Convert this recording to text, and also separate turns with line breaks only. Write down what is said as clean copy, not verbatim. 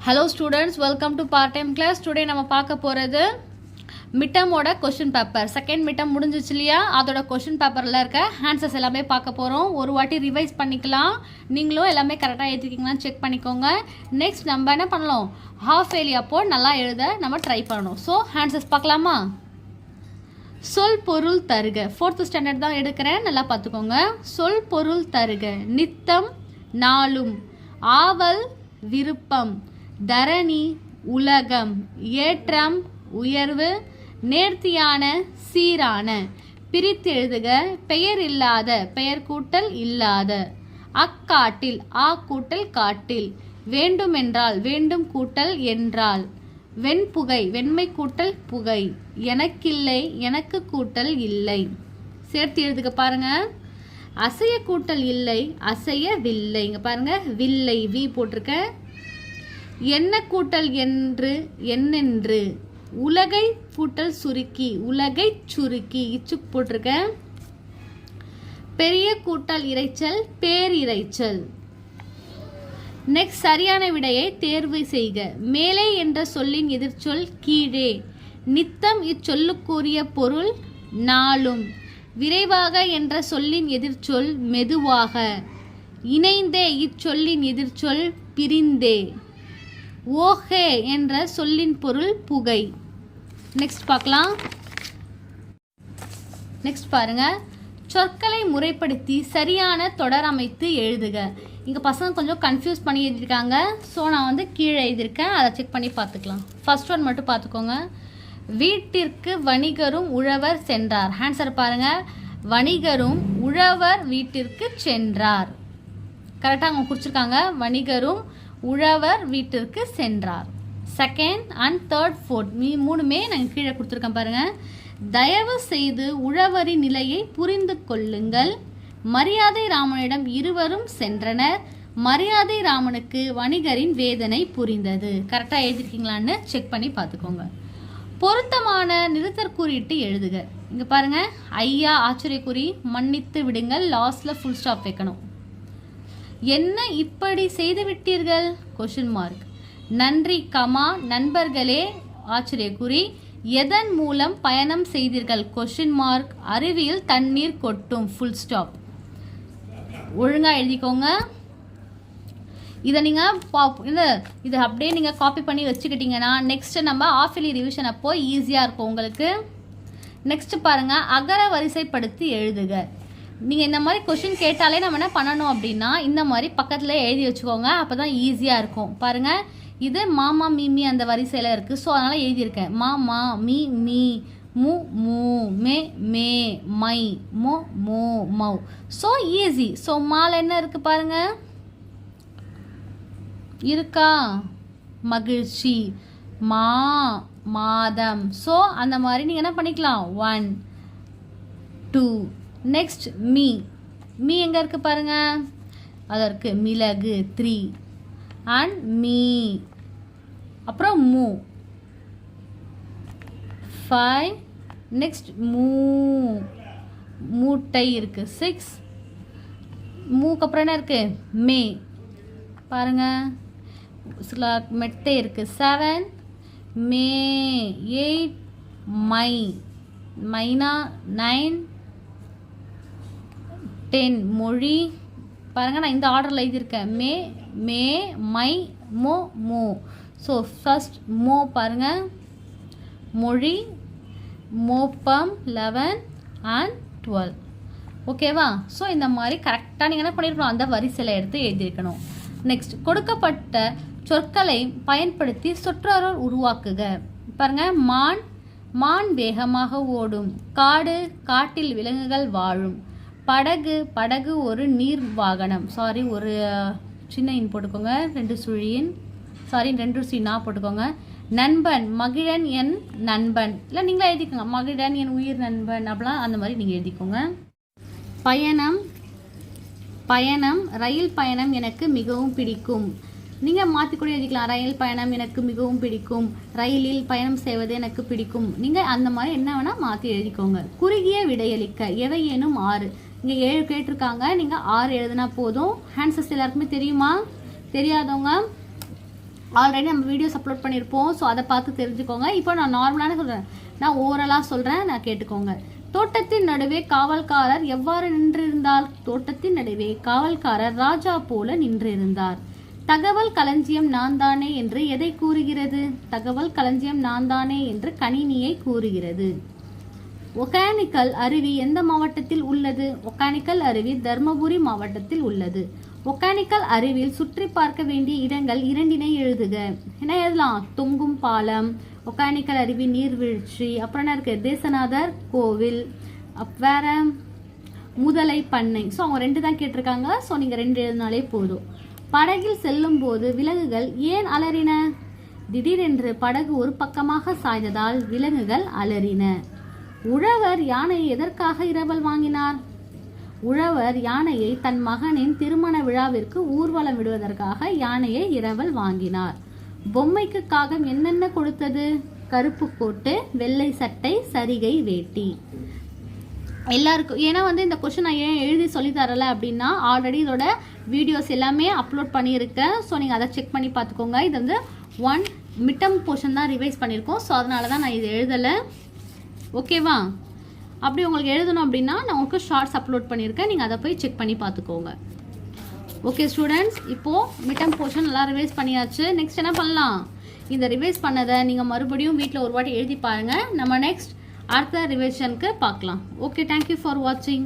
Hello students, welcome to part time class. Today நம்ம பார்க்க போறது மிட்டமோட क्वेश्चन பேப்பர். செகண்ட் மிட்டம் முடிஞ்சிச்சு இல்லையா? அதோட क्वेश्चन பேப்பர்ல இருக்க ஆன்சர்ஸ் எல்லாமே பார்க்க போறோம். ஒரு வாட்டி ரிவைஸ் பண்ணிக்கலாம். நீங்களும் எல்லாமே கரெக்ட்டா எழுதிருக்கீங்களான்னு செக் பண்ணிக்கோங்க. நெக்ஸ்ட் நம்ம என்ன பண்ணலாம்? ஹாஃப் இயர்லி அப்போ நல்லா எழுத நம்ம ட்ரை பண்ணணும். சோ ஆன்சர்ஸ் பார்க்கலாமா? சொல் பொருள் தருக. 4th ஸ்டாண்டர்ட் தான் எடுக்கிறேன். நல்லா பார்த்துக்கோங்க. சொல் பொருள் தருக. நித்தம் நாளும் ஆவல் விருப்பம் தரணி உலகம் ஏற்றம் உயர்வு நேர்த்தியான சீரான பிரித்து எழுதுக. பெயர் இல்லாத பெயர் கூட்டல் இல்லாத அக்காட்டில் ஆ கூட்டல் காட்டில் வேண்டுமென்றால் வேண்டும் கூட்டல் என்றால் வெண்புகை வெண்மை கூட்டல் புகை எனக்கில்லை எனக்கு கூட்டல் இல்லை சேர்த்து எழுதுக. பாருங்க, அசைய கூட்டல் இல்லை அசையவில்லை. இங்க பாருங்க, வில்லை வி போட்டிருக்க. என்ன கூட்டல் என்று என்னென்று உலகை கூட்டல் சுருக்கி உலகை சுருக்கி இச்சு போட்டிருக்க. பெரிய கூட்டல் இறைச்சல் பேரிரைச்சல். நெக்ஸ்ட் சரியான விடையை தேர்வு செய்க. மேலே என்ற சொல்லின் எதிர்ச்சொல் கீழே. நித்தம் இச்சொல்லுக்குரிய பொருள் நாளும். விரைவாக என்ற சொல்லின் எதிர்ச்சொல் மெதுவாக. இணைந்தே இச்சொல்லின் எதிர்ச்சொல் பிரிந்தே. ஓஹே என்ற சொல்லின் பொருள் புகை. நெக்ஸ்ட் பார்க்கலாம். நெக்ஸ்ட் பாருங்க, சொற்களை முறைப்படுத்தி சரியான தொடர் அமைத்து எழுதுக. இங்கே பசங்க கொஞ்சம் கன்ஃபியூஸ் பண்ணி எழுதியிருக்காங்க. ஸோ நான் கீழே எழுதியிருக்கேன், அதை செக் பண்ணி பார்த்துக்கலாம். ஃபர்ஸ்ட் ஒன் மட்டும் பார்த்துக்கோங்க. வீட்டிற்கு வணிகரும் உழவர் சென்றார். ஆன்சர் பாருங்க, வணிகரும் உழவர் வீட்டிற்கு சென்றார். கரெக்டாக அவங்க குறிச்சிருக்காங்க. வணிகரும் உழவர் வீட்டிற்கு சென்றார். செகண்ட் அண்ட் தேர்ட் ஃபோர்த் மூணுமே நாங்கள் கீழே கொடுத்துருக்கேன் பாருங்க. தயவு செய்து உழவரின் நிலையை புரிந்து கொள்ளுங்கள். மரியாதை ராமனிடம் இருவரும் சென்றனர். மரியாதை ராமனுக்கு வணிகரின் வேதனை புரிந்தது. கரெக்டாக எழுதிருக்கீங்களான்னு செக் பண்ணி பார்த்துக்கோங்க. பொருத்தமான நிறுத்தற் குறியிட்டு எழுதுக. இங்கே பாருங்க, ஐயா ஆச்சரியக்குறி மன்னித்து விடுங்கள் லாஸ்ட்ல ஃபுல் ஸ்டாப் வைக்கணும். என்ன இப்படி செய்து விட்டீர்கள் கொஸ்டின் மார்க். நன்றி கமா நண்பர்களே ஆச்சரியக்குறி. எதன் மூலம் பயணம் செய்தீர்கள் கொஸ்டின் மார்க். அருவியில் தண்ணீர் கொட்டும் ஃபுல் ஸ்டாப். ஒழுங்கா எழுதிக்கோங்க. இதை நீங்கள் இதை அப்படியே நீங்கள் காப்பி பண்ணி வச்சுக்கிட்டீங்கன்னா நெக்ஸ்ட் நம்ம ஆஃப் இயர்லி ரிவிஷன் அப்போ ஈஸியாக இருக்கும் உங்களுக்கு. நெக்ஸ்ட் பாருங்க, அகர வரிசைப்படுத்தி எழுதுக. நீங்கள் இந்த மாதிரி கொஷின் கேட்டாலே நம்ம என்ன பண்ணணும் அப்படின்னா இந்த மாதிரி பக்கத்தில் எழுதி வச்சுக்கோங்க. அப்போ தான் ஈஸியாக இருக்கும். பாருங்கள், இது மாமா மீமி அந்த வரிசையில் இருக்குது. ஸோ அதனால் எழுதியிருக்கேன். மாமா மீ மீ மு மூ மே மே மை மோ மோ மௌ. So easy. ஸோ மால என்ன இருக்குது பாருங்க, இருக்கா மகிழ்ச்சி மா மாதம். ஸோ அந்த மாதிரி நீங்கள் என்ன பண்ணிக்கலாம் 1 2. நெக்ஸ்ட் மீ மீ எங்கே இருக்குது பாருங்க, அதற்கு மிளகு 3 அண்ட் மீ. அப்புறம் மூ 5. நெக்ஸ்ட் மூ மூட்டை இருக்கு 6. மூக்கு அப்புறம் என்ன இருக்கு மே பாருங்க, சில மெட்டை இருக்கு 7. மே 8. மை மைனா 9. 10 மொழி. பாருங்க, நான் இந்த ஆர்டரில் எழுதியிருக்கேன். மே மே மை மோ மோ. ஸோ ஃபர்ஸ்ட் மோ பாருங்க, மொழி மோப்பம் 11 அண்ட் 12. ஓகேவா? ஸோ இந்த மாதிரி கரெக்டாக நீங்கள் என்ன பண்ணியிருக்கணும், அந்த வரிசையில் எடுத்து எழுதியிருக்கணும். நெக்ஸ்ட் கொடுக்கப்பட்ட சொற்களை பயன்படுத்தி சொற்றொடர் உருவாக்குக. பாருங்க, மான் மான் வேகமாக ஓடும். காடு காட்டில் விலங்குகள் வாழும். படகு படகு ஒரு நீர் வாகனம். சாரி, ஒரு சின்ன இன் போட்டுக்கோங்க. 2 சுழியின் சாரி 2 சீனா போட்டுக்கோங்க. நண்பன் மகிழன் என் நண்பன். இல்லை நீங்களே எழுதிக்கோங்க, மகிழன் என் உயிர் நண்பன் அப்படிலாம் அந்த மாதிரி நீங்கள் எழுதிக்கோங்க. பயணம் பயணம் ரயில் பயணம் எனக்கு மிகவும் பிடிக்கும். நீங்கள் மாற்றி கூட எழுதிக்கலாம். ரயில் பயணம் எனக்கு மிகவும் பிடிக்கும், ரயிலில் பயணம் செய்வது எனக்கு பிடிக்கும். நீங்கள் அந்த மாதிரி என்ன வேணால் மாற்றி எழுதிக்கோங்க. குறுகிய விடையளிக்க எவையேனும் 6. இங்கே 7 கேட்டிருக்காங்க. நீங்கள் 6 எழுதுனா போதும். ஆன்சர்ஸ் எல்லாருக்குமே தெரியுமா? தெரியாதவங்க ஆல்ரெடி நம்ம வீடியோஸ் அப்லோட் பண்ணியிருப்போம். ஸோ அதை பார்த்து தெரிஞ்சுக்கோங்க. இப்போ நான் நார்மலான சொல்கிறேன், நான் ஓவராலாக சொல்கிறேன், நான் கேட்டுக்கோங்க. தோட்டத்தின் நடுவே காவல்காரர் எவ்வாறு நின்றிருந்தார்? தோட்டத்தின் நடுவே காவல்காரர் ராஜா போல நின்றிருந்தார். தகவல் களஞ்சியம் நான் தானே என்று எதை கூறுகிறது? தகவல் களஞ்சியம் நான் தானே என்று கணினியை கூறுகிறது. ஒகேனக்கல் அருவி எந்த மாவட்டத்தில் உள்ளது? ஒகேனக்கல் அருவி தர்மபுரி மாவட்டத்தில் உள்ளது. ஒகேனக்கல் அருவியில் சுற்றி பார்க்க வேண்டிய இடங்கள் 2 எழுதுக. என்ன எழுதலாம்? தொங்கும் பாலம், ஒகேனக்கல் அருவி நீர்வீழ்ச்சி, அப்புறம் என்ன இருக்கு? தேசநாதர் கோவில், வேற முதலை பண்ணை. ஸோ அவங்க 2 தான் கேட்டிருக்காங்க. ஸோ நீங்கள் 2 எழுதினாலே போதும். படகில் செல்லும் போது விலங்குகள் ஏன் அலறின? திடீரென்று படகு ஒரு பக்கமாக சாய்ந்ததால் விலங்குகள் அலறின. உழவர் யானையை எதற்காக இரவல் வாங்கினார்? உழவர் யானையை தன் மகனின் திருமண விழாவிற்கு ஊர்வலம் விடுவதற்காக யானையை இரவல் வாங்கினார். பொம்மைக்கு காகம் என்னென்ன கொடுத்தது? கருப்பு கோட்டு, வெள்ளை சட்டை, சரிகை வேட்டி. எல்லாருக்கும் ஏன்னா இந்த கொஸ்டின் நான் ஏன் எழுதி சொல்லி தரல அப்படின்னா, ஆல்ரெடி இதோட வீடியோஸ் எல்லாமே அப்லோட் பண்ணியிருக்கேன். ஸோ நீங்கள் அதை செக் பண்ணி பார்த்துக்கோங்க. இது 1 மிட்டம் போர்ஷன் தான் ரிவைஸ் பண்ணியிருக்கோம். ஸோ அதனால தான் நான் இது எழுதலை. ஓகேவா? அப்படி உங்களுக்கு எழுதணும் அப்படின்னா நான் உங்களுக்கு ஷார்ட்ஸ் அப்லோட் பண்ணியிருக்கேன். நீங்கள் அதை போய் செக் பண்ணி பார்த்துக்கோங்க. ஓகே ஸ்டூடெண்ட்ஸ், இப்போது மிட்டம் போர்ஷன் நல்லா ரிவைஸ் பண்ணியாச்சு. நெக்ஸ்ட் என்ன பண்ணலாம்? இந்த ரிவைஸ் பண்ணதை நீங்கள் மறுபடியும் வீட்டில் ஒரு வாட்டி எழுதி பாருங்கள். நம்ம நெக்ஸ்ட் அடுத்த ரிவிஷனுக்கு பார்க்கலாம். ஓகே, தேங்க்யூ ஃபார் வாட்சிங்.